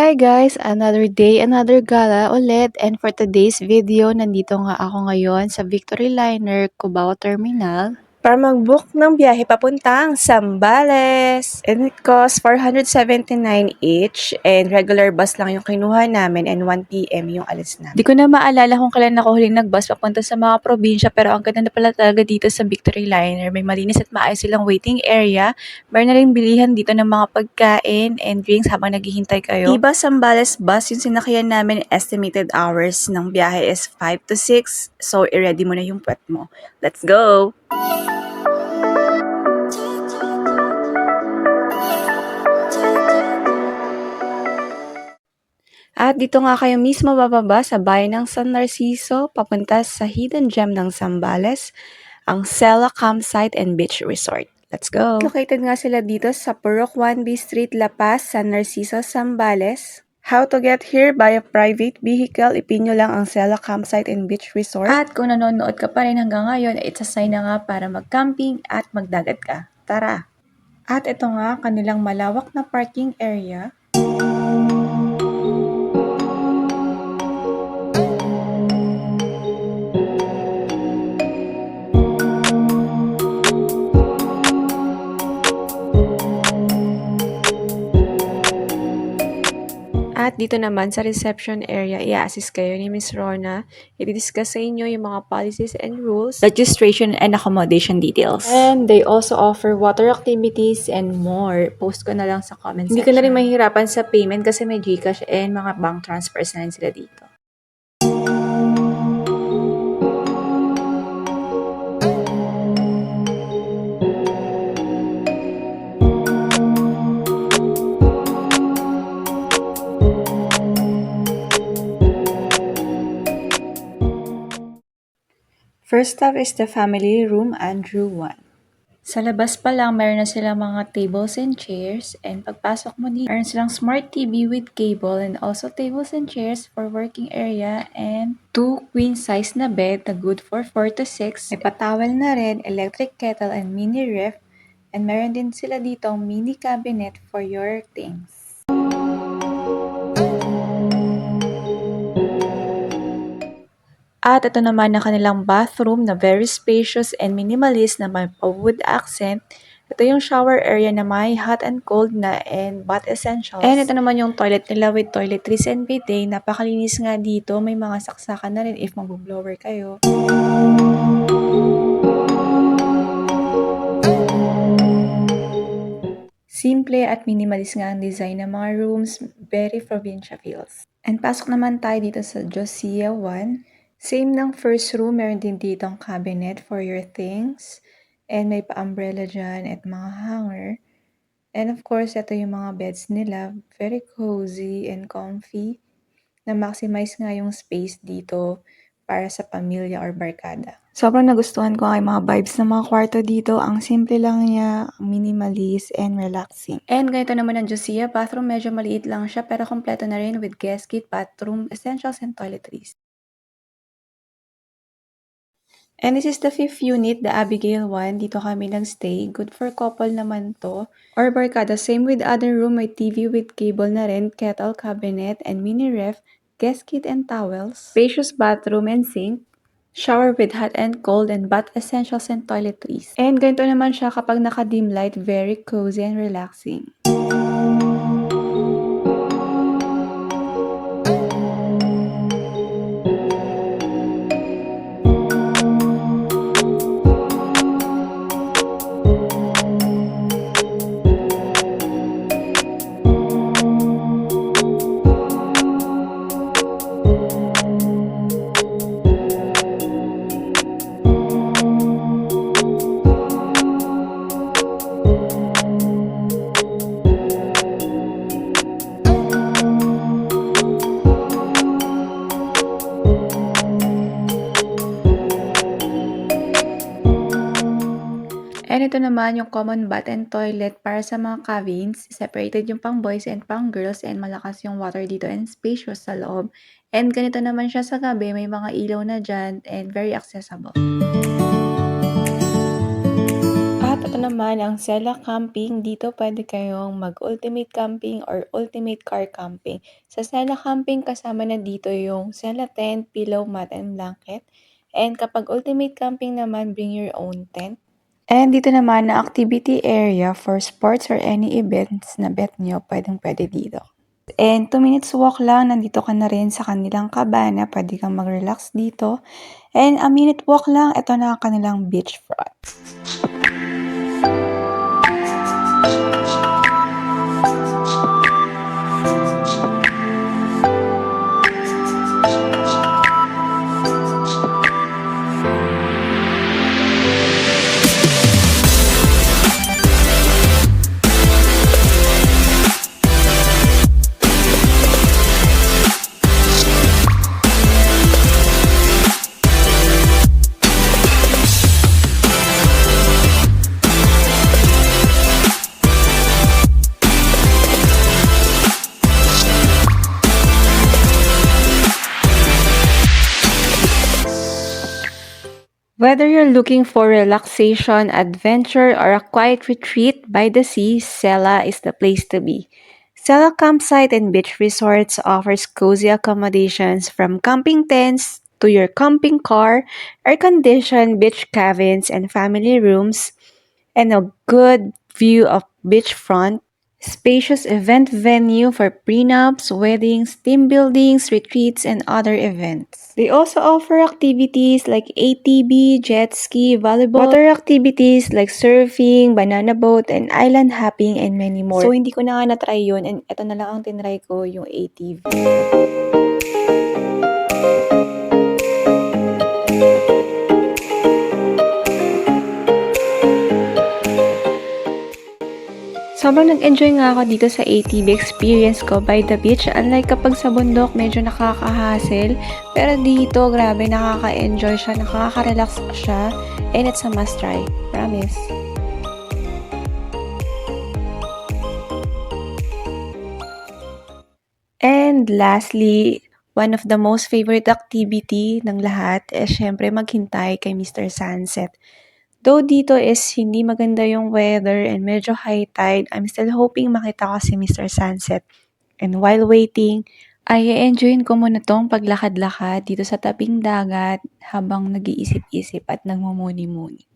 Hi guys! Another day, another gala ulit. And for today's video, nandito nga ako ngayon sa Victory Liner, Cubao Terminal para mag-book ng biyahe papuntang Zambales. And it costs 479 each and regular bus lang yung kinuha namin and 1 PM yung alis namin. Di ko na maalala kung kailan ako huling nag-bus papunta sa mga probinsya pero ang ganda na pala talaga dito sa Victory Liner. May malinis at maayos silang waiting area. Meron na rin bilihan dito ng mga pagkain and drinks habang naghihintay kayo. Iba Zambales bus yung sinakyan namin, estimated hours ng biyahe is 5 to 6. So, i-ready mo na yung puwet mo. Let's go! At dito nga kayo mismo bababa sa bayan ng San Narciso, papunta sa hidden gem ng Zambales, ang Sela Campsite and Beach Resort. Let's go! Located nga sila dito sa Purok 1B Street, La Paz, San Narciso, Zambales. How to get here? By a private vehicle, ipin nyo lang ang Sela Campsite and Beach Resort. At kung nanonood ka pa rin hanggang ngayon, it's a sign na nga para mag-camping at magdagat ka. Tara! At ito nga, kanilang malawak na parking area. At dito naman sa reception area, i-assist kayo ni Ms. Rona. I-discuss sa inyo yung mga policies and rules, registration and accommodation details. And they also offer water activities and more. Post ko na lang sa comment section. Hindi ko na rin mahihirapan sa payment kasi may GCash and mga bank transfers na rin sila dito. First stop is the family room, Andrew 1. Sa labas pa lang, meron na silang mga tables and chairs. And pagpasok mo dito, meron silang smart TV with cable and also tables and chairs for working area and 2 queen size na bed na good for 4 to 6. May patawel na rin, electric kettle and mini ref. And meron din sila dito mini cabinet for your things. At ito naman ang kanilang bathroom na very spacious and minimalist na may wood accent. Ito yung shower area na may hot and cold na and bath essentials. And ito naman yung toilet nila with toiletries and bidet. Napakalinis nga dito. May mga saksakan na rin if mag-blower kayo. Simple at minimalist nga ang design ng mga rooms. Very provincia feels. And pasok naman tayo dito sa Josiah 1. Same ng first room, meron din ditong cabinet for your things. And may pa-umbrella dyan at mga hanger. And of course, ito yung mga beds nila. Very cozy and comfy. Na-maximize nga yung space dito para sa pamilya or barkada. Sobrang nagustuhan ko nga yung mga vibes ng mga kwarto dito. Ang simple lang niya, minimalist and relaxing. And ganito naman ang Josiah bathroom. Medyo maliit lang siya pero kompleto na rin with guest kit, bathroom, essentials, and toiletries. And this is the 5th unit, the Abigail 1. Dito kami nagstay. Good for couple naman to. Or barkada, same with other room. May TV with cable na rin, kettle, cabinet, and mini ref, guest kit and towels. Spacious bathroom and sink. Shower with hot and cold and bath essentials and toiletries. And ganito naman siya kapag naka-dim light, very cozy and relaxing. And ito naman yung common bath and toilet para sa mga cabins. Separated yung pang boys and pang girls and malakas yung water dito and spacious sa loob. And ganito naman siya sa gabi. May mga ilaw na dyan and very accessible. At ito naman ang Sela Camping. Dito pwede kayong mag-ultimate camping or ultimate car camping. Sa Sela Camping, kasama na dito yung Sela tent, pillow, mat, and blanket. And kapag ultimate camping naman, bring your own tent. And dito naman na activity area for sports or any events na bet nyo, pwedeng-pwede dito. And 2 minutes walk lang, nandito ka na rin sa kanilang cabana, pwede kang mag-relax dito. And a minute walk lang, ito na ang kanilang beachfront. Whether you're looking for relaxation, adventure, or a quiet retreat by the sea, Sela is the place to be. Sela Campsite and Beach Resorts offers cozy accommodations from camping tents to your camping car, air-conditioned beach cabins and family rooms, and a good view of beachfront, spacious event venue for prenups, weddings, team buildings, retreats, and other events. They also offer activities like ATV, jet ski, volleyball, water activities like surfing, banana boat, and island hopping, and many more. So, hindi ko na nga na-try yun, and ito na lang ang tinry ko, yung ATV. Sobrang nag-enjoy nga ako dito sa ATV experience ko by the beach. Unlike kapag sa bundok, medyo nakaka-hassle. Pero dito, grabe, nakaka-enjoy siya, nakaka-relax siya. And it's a must try. Promise. And lastly, one of the most favorite activity ng lahat is syempre maghintay kay Mr. Sunset. Though dito is hindi maganda yung weather and medyo high tide, I'm still hoping makita ko si Mr. Sunset. And while waiting, ay enjoyin ko muna tong paglakad-lakad dito sa tabing dagat habang nag-iisip-isip at nagmumuni-muni.